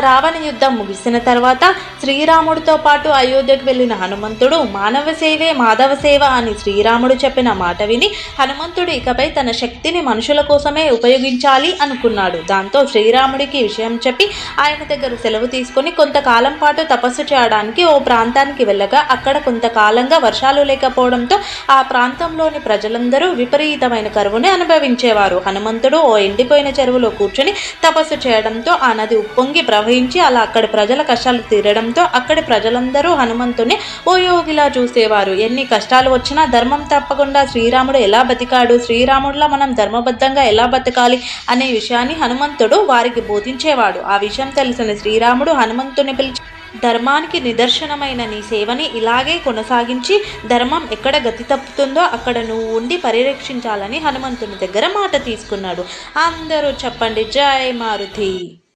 రావణ యుద్ధం ముగిసిన తర్వాత శ్రీరాముడితో పాటు అయోధ్యకు వెళ్ళిన హనుమంతుడు మానవ సేవే మాధవ సేవ అని శ్రీరాముడు చెప్పిన మాట విని హనుమంతుడు ఇకపై తన శక్తిని మనుషుల కోసమే ఉపయోగించాలి అనుకున్నాడు. దాంతో శ్రీరాముడికి విషయం చెప్పి ఆయన దగ్గర సెలవు తీసుకొని కొంతకాలం పాటు తపస్సు చేయడానికి ఓ ప్రాంతానికి వెళ్ళగా అక్కడ కొంతకాలంగా వర్షాలు లేకపోవడంతో ఆ ప్రాంతంలోని ప్రజలందరూ విపరీతమైన కరువుని అనుభవించేవారు. హనుమంతుడు ఓ ఎండిపోయిన చెరువులో కూర్చొని తపస్సు చేయడంతో ఆ నది పొంగి ప్రవహించి అలా అక్కడి ప్రజల కష్టాలు తీరడంతో అక్కడి ప్రజలందరూ హనుమంతుని ఓ యోగిలా చూసేవారు. ఎన్ని కష్టాలు వచ్చినా ధర్మం తప్పకుండా శ్రీరాముడు ఎలా బతికాడు, శ్రీరాముడిలా మనం ధర్మబద్ధంగా ఎలా బతకాలి అనే విషయాన్ని హనుమంతుడు వారికి బోధించేవాడు. ఆ విషయం తెలిసిన శ్రీరాముడు హనుమంతుని పిలిచి, ధర్మానికి నిదర్శనమైన నీ సేవని ఇలాగే కొనసాగించి ధర్మం ఎక్కడ గతి తప్పుతుందో అక్కడ నువ్వు ఉండి పరిరక్షించాలని హనుమంతుని దగ్గర మాట తీసుకున్నాడు. అందరూ చెప్పండి, జై మారుతి.